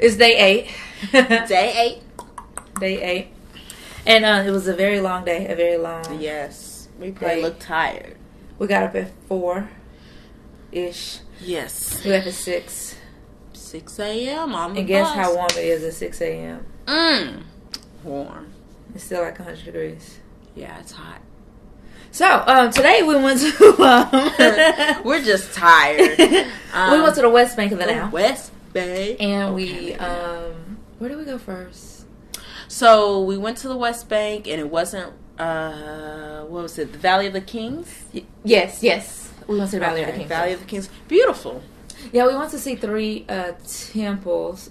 It's day 8. Day 8. Day 8. And it was a very long day. A very long. Yes. We probably look tired. We got up at 4-ish. Yes. We left at 6. 6 a.m. on the And guess bus. how warm it is at 6 a.m.? Warm. It's still like 100 degrees. Yeah, it's hot. So, today we went to... We're just tired. We went to the West Bank of the now. West Bank. And we... where did we go first? So, we went to the West Bank, and it wasn't... what was it? The Valley of the Kings? Yes. We went to the Valley of the Kings. Valley of the Kings. Beautiful. Yeah, we went to see 3 temples,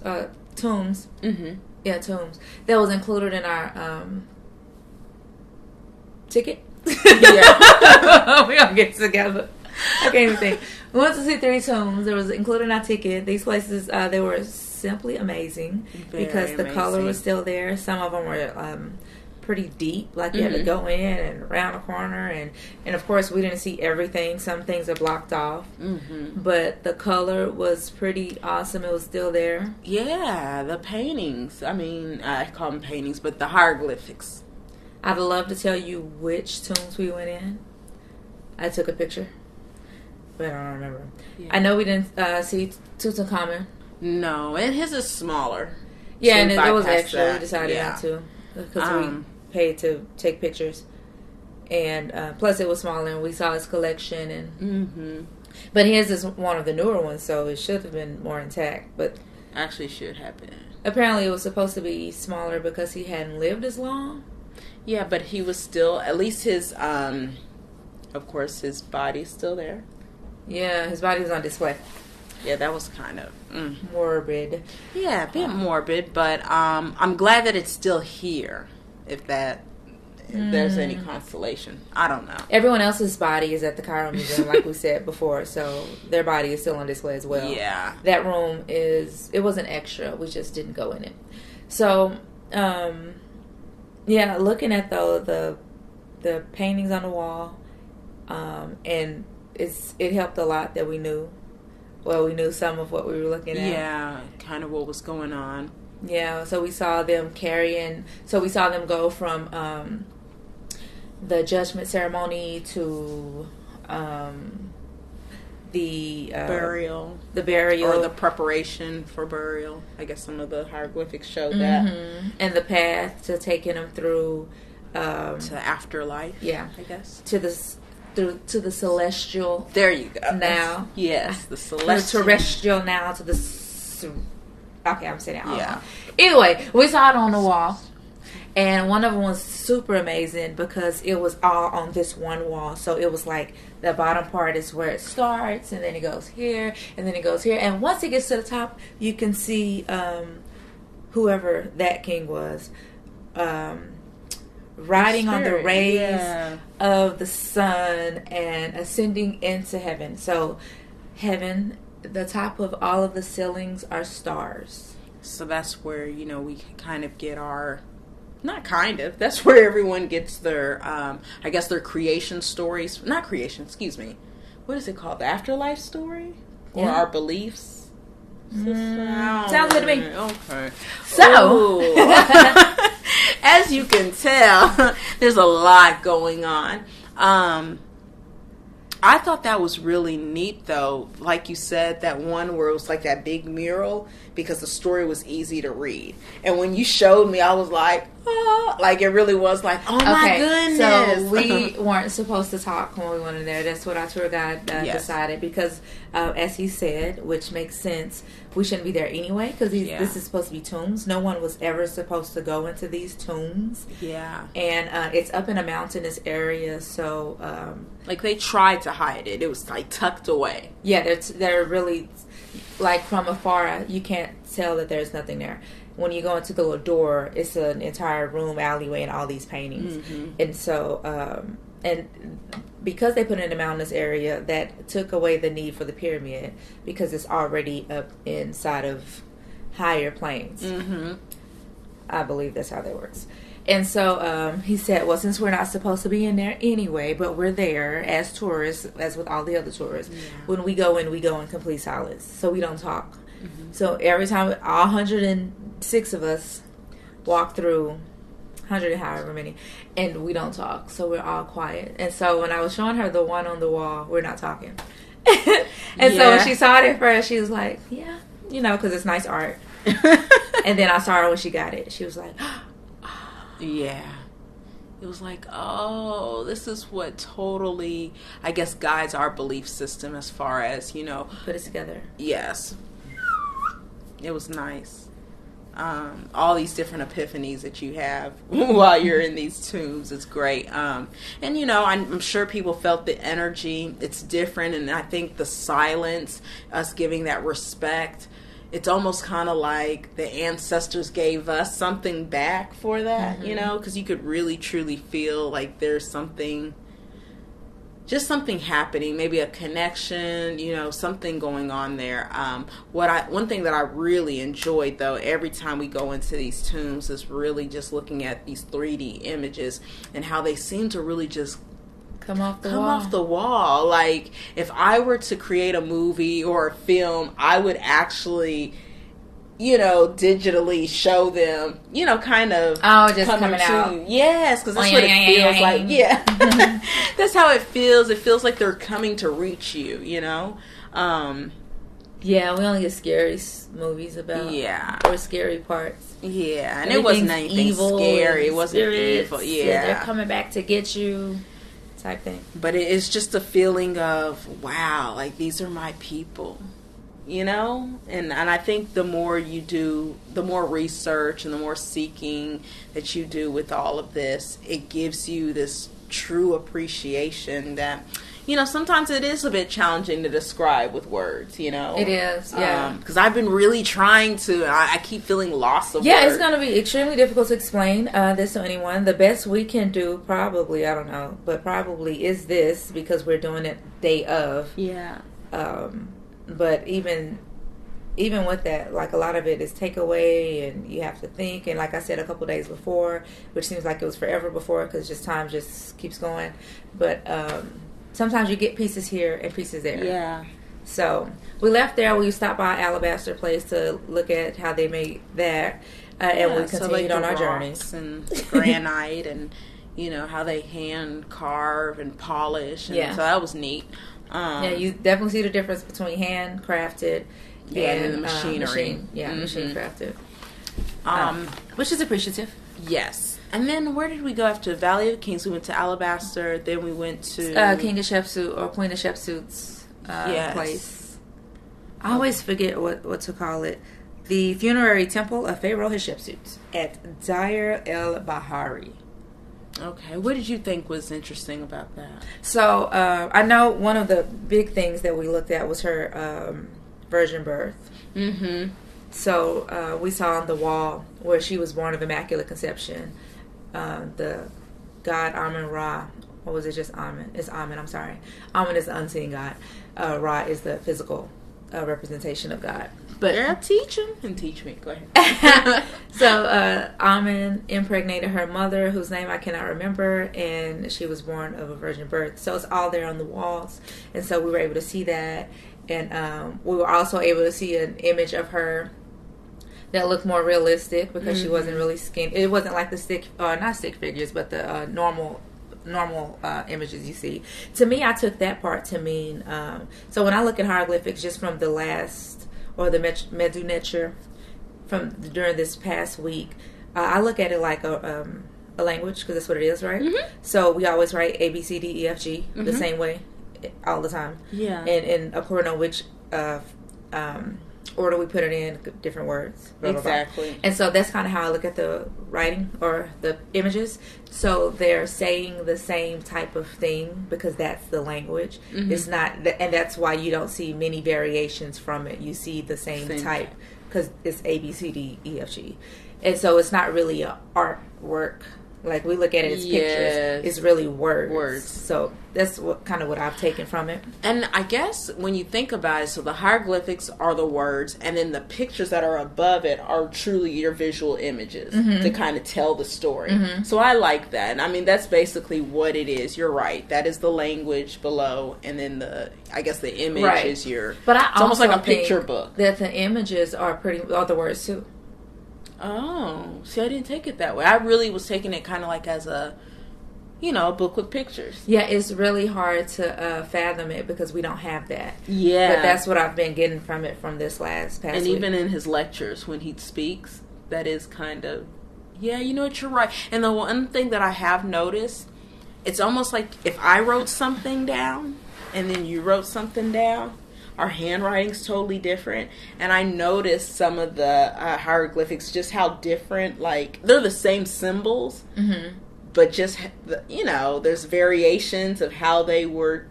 tombs. Mm-hmm. Yeah, tombs. That was included in our ticket. Yeah. We gonna get together. I can't even think. We went to see 3 tombs. It was included in our ticket. These places, they were simply amazing. Very because the color was still there. Some of them were pretty deep, like you had to go in and around a corner, and of course we didn't see everything. Some things are blocked off, but the color was pretty awesome. It was still there. Yeah, the paintings. I mean, I call them paintings, but the hieroglyphics. I'd love to tell you which tombs we went in. I took a picture, but I don't remember. Yeah. I know we didn't see Tutankhamun. No, and his is smaller. Yeah, so and it was extra. That. We decided not to because we paid to take pictures, and plus it was smaller, and we saw his collection, and but his is one of the newer ones, so it should have been more intact. But actually, should have been. Apparently, it was supposed to be smaller because he hadn't lived as long. Yeah, but he was still, at least his, of course, his body's still there. Yeah, his body was on display. Yeah, that was kind of morbid. Yeah, a bit morbid, but I'm glad that it's still here. If there's any consolation, I don't know. Everyone else's body is at the Cairo Museum, like we said before, so their body is still on display as well. Yeah, that room it wasn't extra. We just didn't go in it. So, yeah, looking at the paintings on the wall, and it helped a lot that we knew. Well, we knew some of what we were looking at. Yeah, kind of what was going on. Yeah, so we saw them go from the judgment ceremony to the burial. The burial. Or the preparation for burial. I guess some of the hieroglyphics showed that. And the path to taking them through... to afterlife. Yeah. I guess. To the celestial. There you go. Now. Yes, the celestial. The terrestrial now to the... Okay, I'm saying it all. Yeah. Anyway, we saw it on the wall. And one of them was super amazing because it was all on this one wall. So it was like the bottom part is where it starts, and then it goes here, and then it goes here. And once it gets to the top, you can see whoever that king was riding on the rays of the sun and ascending into heaven. So heaven, the top of all of the ceilings are stars. So that's where, we kind of get our... Not kind of. That's where everyone gets their, I guess, their creation stories. Not creation, excuse me. What is it called? The afterlife story? Or our beliefs? Sounds good to me. Okay. So, as you can tell, there's a lot going on. I thought that was really neat, though. Like you said, that one where it was like that big mural, because the story was easy to read. And when you showed me, I was like, oh, like it really was like, oh my goodness. So we weren't supposed to talk when we went in there. That's what our tour guide decided, because as he said, which makes sense, we shouldn't be there anyway, because this is supposed to be tombs. No one was ever supposed to go into these tombs. Yeah. And it's up in a mountainous area, so... like they tried to hide it. It was like tucked away. Yeah, they're really... Like from afar, you can't tell that there's nothing there. When you go into the little door, it's an entire room, alleyway, and all these paintings. And so, and because they put it in a mountainous area, that took away the need for the pyramid, because it's already up inside of higher planes. I believe that's how that works. And so he said, well, since we're not supposed to be in there anyway, but we're there as tourists, as with all the other tourists, when we go in complete silence. So we don't talk. Mm-hmm. So every time, all 106 of us walk through, 100 and however many, and we don't talk. So we're all quiet. And so when I was showing her the one on the wall, we're not talking. And so when she saw it at first, she was like, yeah, because it's nice art. And then I saw her when she got it. She was like, yeah. It was like, oh, this is what totally, I guess, guides our belief system as far as, put it together. Yes. It was nice. All these different epiphanies that you have while you're in these tombs is great. And, I'm sure people felt the energy. It's different. And I think the silence, us giving that respect, it's almost kind of like the ancestors gave us something back for that, because you could really, truly feel like there's something happening, maybe a connection, something going on there. One thing that I really enjoyed, though, every time we go into these tombs is really just looking at these 3D images and how they seem to really just come off the wall. Like, if I were to create a movie or a film, I would actually, digitally show them, kind of. Oh, just coming out. Yes, because that's what it feels like. Yeah. That's how it feels. It feels like they're coming to reach you, Yeah, we only get scary movies about. Yeah. Or scary parts. Yeah, and it wasn't anything scary. It wasn't evil. Yeah. They're coming back to get you. Type thing. But it's just a feeling of, wow, like, these are my people, and I think the more you do, the more research and the more seeking that you do with all of this, it gives you this true appreciation that, sometimes it is a bit challenging to describe with words, It is, yeah. Because I've been really trying to, I keep feeling lost of words. Yeah, it's going to be extremely difficult to explain this to anyone. The best we can do, probably, I don't know, but probably is this, because we're doing it day of. Yeah. But even with that, like, a lot of it is takeaway, and you have to think. And like I said, a couple days before, which seems like it was forever before, because time just keeps going. But sometimes you get pieces here and pieces there. Yeah. So we left there. We stopped by Alabaster Place to look at how they made that, and we continued on our journey. And granite, and how they hand carve and polish. And so that was neat. You definitely see the difference between handcrafted and the machinery. Machine crafted. Which is appreciative. Yes. And then where did we go after Valley of Kings? We went to Alabaster. Then we went to King of Shepsut or Queen of Shepsut's place. I always forget what to call it. The funerary temple of Pharaoh Hatshepsut at Deir el Bahari. Okay, what did you think was interesting about that? So I know one of the big things that we looked at was her virgin birth. Mm-hmm. So we saw on the wall where she was born of Immaculate Conception. The god Amun-Ra, or was it just Amun? It's Amun, I'm sorry. Amun is the unseen god. Ra is the physical representation of God. But yeah, teach me. Go ahead. So Amun impregnated her mother, whose name I cannot remember, and she was born of a virgin birth. So it's all there on the walls, and so we were able to see that. And we were also able to see an image of her that looked more realistic, because she wasn't really skinny. It wasn't like the not stick figures, but the normal images you see. To me, I took that part to mean, so when I look at hieroglyphics just from the last, or the Medu Neter from during this past week, I look at it like a language, because that's what it is, right? Mm-hmm. So we always write A, B, C, D, E, F, G the same way all the time. Yeah. And according to which order we put it in, different words. Blah, exactly. Blah, blah. And so that's kind of how I look at the writing or the images. So they're saying the same type of thing because that's the language. Mm-hmm. It's not, and that's why you don't see many variations from it. You see the same type because it's A, B, C, D, E, F, G. And so it's not really an artwork Like, we look at it as pictures. It's really words. So that's what I've taken from it. And I guess when you think about it, so the hieroglyphics are the words, and then the pictures that are above it are truly your visual images to kind of tell the story. So I like that. And I mean, that's basically what it is. You're right. That is the language below, and then the image is your... But it's almost like a picture book. That the images are the words too. Oh, see, I didn't take it that way. I really was taking it kind of like as a, a book with pictures. Yeah, it's really hard to fathom it because we don't have that. Yeah. But that's what I've been getting from it from this past week. And even in his lectures, when he speaks, that is kind of, you know what, you're right. And the one thing that I have noticed, it's almost like if I wrote something down and then you wrote something down, our handwriting's totally different. And I noticed some of the hieroglyphics, just how different, like, they're the same symbols, but just, there's variations of how they were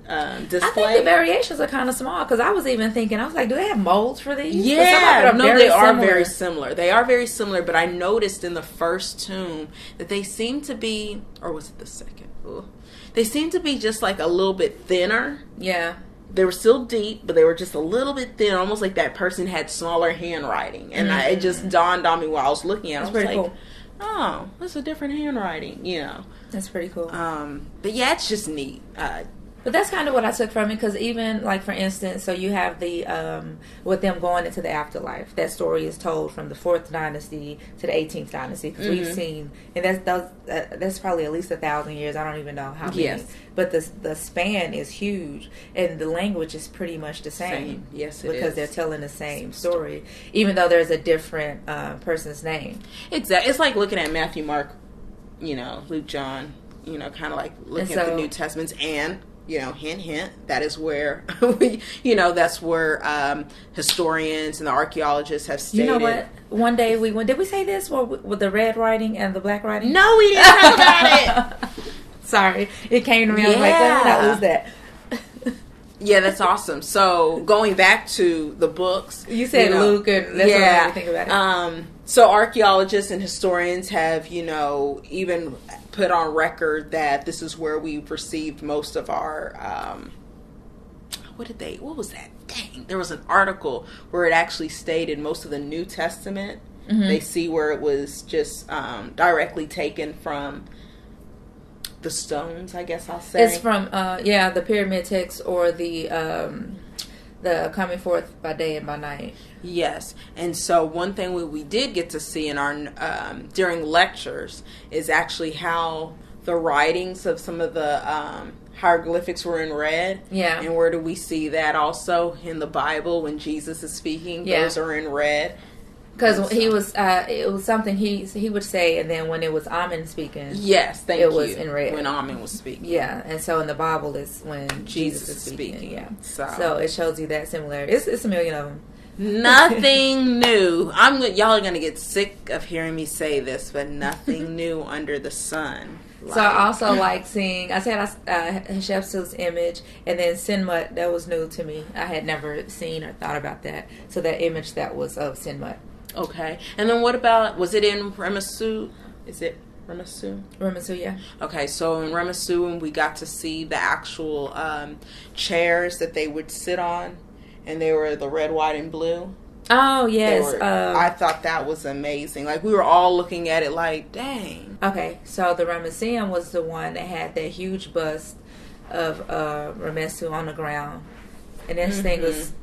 displayed. I think the variations are kind of small, because I was even thinking, I was like, do they have molds for these? Yeah, no, they are very similar. They are very similar, but I noticed in the first tomb that they seem to be, or was it the second? Ooh. They seem to be just like a little bit thinner. Yeah. They were still deep, but they were just a little bit thin, almost like that person had smaller handwriting. And it just dawned on me while I was looking at it. I was like, cool. Oh, that's a different handwriting, That's pretty cool. But yeah, it's just neat. But that's kind of what I took from it, because even, like, for instance, so you have the, with them going into the afterlife, that story is told from the 4th dynasty to the 18th dynasty, because we've seen, and that's probably at least 1,000 years, I don't even know how many. Yes. But the span is huge, and the language is pretty much the same. Yes, it is. Because they're telling the same story, even though there's a different person's name. Exactly. It's like looking at Matthew, Mark, Luke, John, kind of like looking at the New Testaments, and... hint, hint, that is where, that's where historians and the archaeologists have stated. You know what? One day did we say this with the red writing and the black writing? No, we didn't talk about it. Sorry. It came to me. I was like, let me not lose that. Yeah, that's awesome. So, going back to the books. You said Luke, and that's what made me think about it. So, archaeologists and historians have, even put on record that this is where we've received most of our, what was that? Dang. There was an article where it actually stated most of the New Testament. They see where it was just directly taken from the stones, I guess I'll say. It's from, the pyramid text, or the coming forth by day and by night. Yes. And so one thing we did get to see in our during lectures is actually how the writings of some of the hieroglyphics were in red. Yeah. And where do we see that also in the Bible when Jesus is speaking? Yeah. Those are in red. Because he was, it was something he would say, and then when it was Amen speaking, yes, it was in red. When Amen was speaking, yeah, and so in the Bible it's when Jesus is speaking. Yeah, so it shows you that similarity. It's a million of them. Nothing new. Y'all are gonna get sick of hearing me say this, but nothing new under the sun. So I also like seeing. I said Hatshepsut's image, and then Sinmut. That was new to me. I had never seen or thought about that. So that image that was of Sinmut. Okay. And then what about, was it in Ramesu? Is it Ramesu? Ramesu, yeah. Okay, so in Ramesu, we got to see the actual chairs that they would sit on, and they were the red, white, and blue. Oh, yes. I thought that was amazing. Like, we were all looking at it like, dang. Okay, so the Ramesseum was the one that had that huge bust of Ramesu on the ground. And this thing was...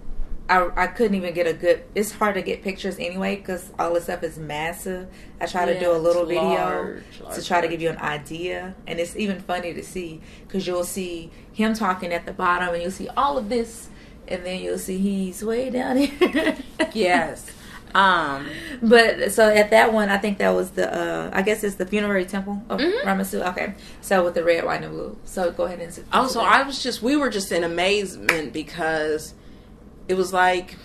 I couldn't even get a good... It's hard to get pictures anyway because all this stuff is massive. I try to do a little video to try to give you an idea. And it's even funny to see because you'll see him talking at the bottom and you'll see all of this. And then you'll see he's way down here. Yes. But so at that one, I think that was the... I guess it's the funerary temple of Ramesu. Okay. So with the red, white, and blue. So go ahead and... So we were just in amazement because... It was like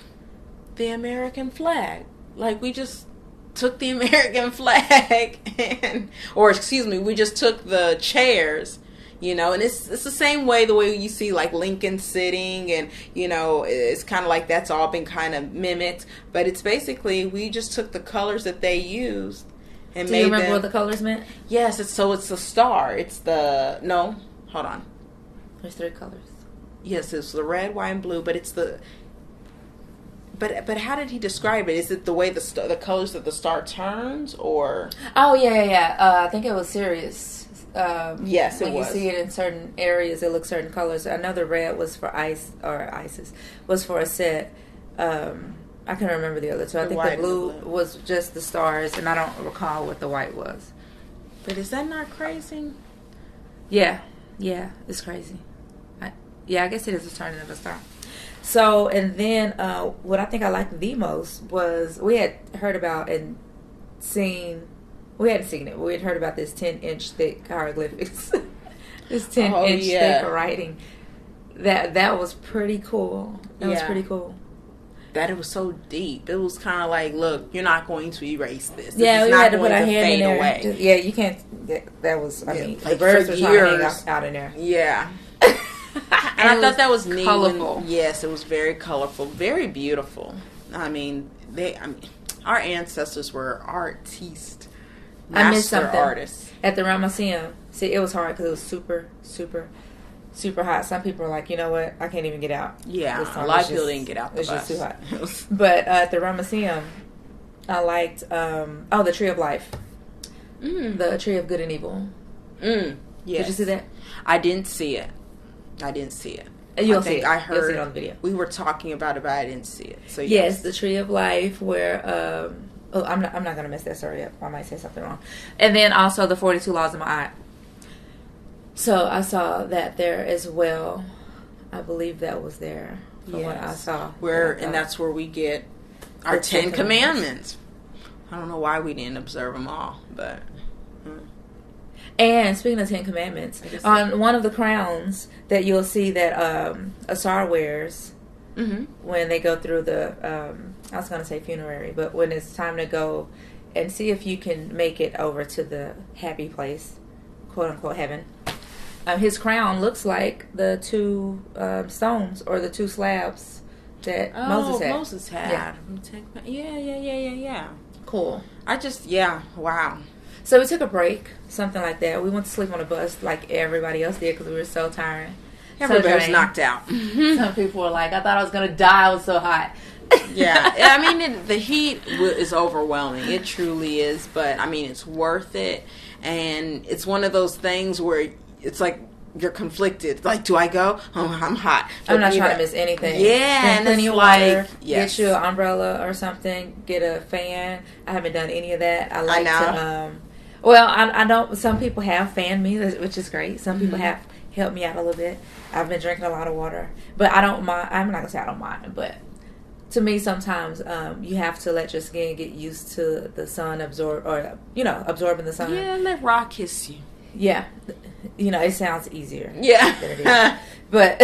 the American flag. Like, we just took the American flag we just took the chairs, and it's the same way, the way you see, like, Lincoln sitting, and, it's kind of like that's all been kind of mimicked. But it's basically, we just took the colors that they used and Do you remember what the colors meant? Yes, it's the star. It's the no. Hold on. There's 3 colors. Yes, it's the red, white, and blue. But it's the. But how did he describe it? Is it the way the colors that the star turns, or? Oh yeah. I think it was Sirius. Yes, it was. When you see it in certain areas, it looks certain colors. I know the red was for Isis was for a set. I can't remember the other two. I think the blue was just the stars, and I don't recall what the white was. But is that not crazy? Yeah, it's crazy. I guess it is a turning of a star. So, and then what I think I liked the most was we had heard about and seen. We hadn't seen it, but we had heard about this 10-inch thick hieroglyphics. This 10-inch thick writing. That was pretty cool. That was pretty cool. That it was so deep. It was kind of like, look, you're not going to erase this. We had to put our hand in there. Away. You can't. That was. I mean, like the birds were trying to hang out in there. Yeah. And I thought that was neat. Colorful. Yes, it was very colorful, very beautiful. I mean, our ancestors were artistes. I missed something artists at the Ramesseum. See, it was hard because it was super, super, super hot. Some people were like, you know what, I can't even get out. Yeah, a lot of people didn't get out the bus. It's just too hot. But at the Ramesseum, I liked the Tree of Life, the Tree of Good and Evil. Yes. Did you see that? I didn't see it. You'll see it. I heard You'll see it on the video. We were talking about it, but I didn't see it. So yes, the Tree of Life, where I'm not going to mess that story up. I might say something wrong. And then also the 42 Laws of Ma'at. So I saw that there as well. I believe that was there from what I saw. And that's where we get our 10 Commandments. I don't know why we didn't observe them all, but. And speaking of 10 Commandments, on one of the crowns that you'll see that Asar wears when they go through the, I was going to say funerary, but when it's time to go and see if you can make it over to the happy place, quote unquote heaven. His crown looks like the 2 stones or the 2 slabs that Moses had. Yeah. Cool. Wow. So we took a break, something like that. We went to sleep on a bus like everybody else did because we were so tired. Everybody was knocked out. Some people were like, I thought I was going to die. It was so hot. Yeah. I mean, the heat is overwhelming. It truly is. But, I mean, it's worth it. And it's one of those things where it's like you're conflicted. Like, do I go? Oh, I'm hot. I'm not trying to miss anything. Yeah. And plenty of water. Get you an umbrella or something. Get a fan. I haven't done any of that. I like to... Well, I don't... Some people have fanned me, which is great. Some people have helped me out a little bit. I've been drinking a lot of water. But I don't mind. I'm not going to say I don't mind, but... To me, sometimes you have to let your skin get used to the sun absorbing the sun. Yeah, let rock kiss you. Yeah. It sounds easier. Yeah. Than it is. But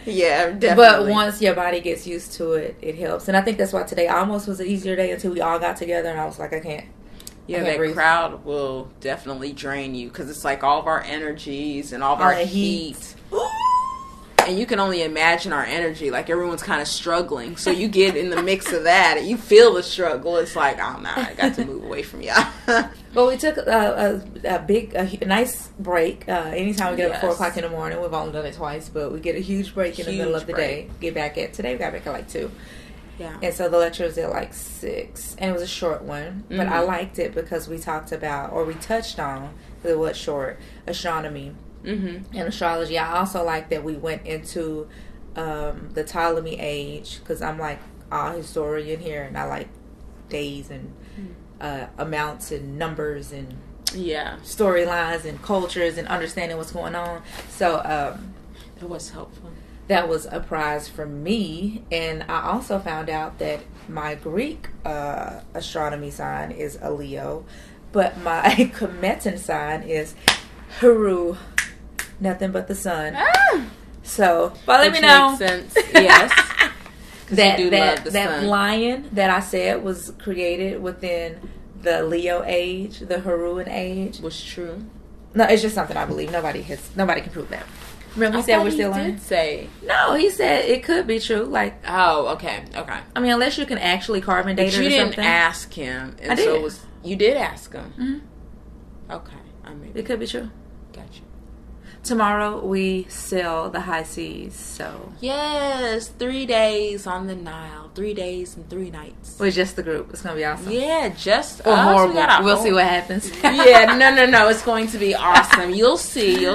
yeah, definitely. But once your body gets used to it, it helps. And I think that's why today almost was an easier day until we all got together and I was like, I can't. Yeah, that breathe. Crowd will definitely drain you because it's like all of our energies and all of our heat. And you can only imagine our energy. Like, everyone's kind of struggling. So you get in the mix of that, and you feel the struggle. It's like, oh, no, I got to move away from y'all. Well, we took a nice break. Anytime we get up at 4 o'clock in the morning, we've only done it twice, but we get a huge break in the middle of the day. Today we got back at like 2. Yeah. And so the lecture was at like 6. And it was a short one. But I liked it because we touched on, because it was short, astronomy. And astrology. I also like that we went into the Ptolemy age because I'm like a historian here and I like days and amounts and numbers and storylines and cultures and understanding what's going on. So it was helpful. That was a prize for me. And I also found out that my Greek astronomy sign is a Leo, but my Kemetan sign is Heru. Nothing but the sun. So, but let me know. Makes sense. Yes. that lion that I said was created within the Leo age, the Haruan age, was true. No, it's just something I believe. Nobody can prove that. Remember, he said we're still learning. No, he said it could be true. Like, oh, okay. I mean, unless you can actually carbon date or something. You didn't ask him, and I did. so it was. You did ask him. Mm-hmm. Okay, I mean, It could be true. Gotcha. Tomorrow we sail the high seas, so Yes, 3 days on the Nile, 3 days and 3 nights. with just the group. It's gonna be awesome. Yeah, just Or us. horrible. We got We'll see what happens. Yeah, no. It's going to be awesome. You'll see.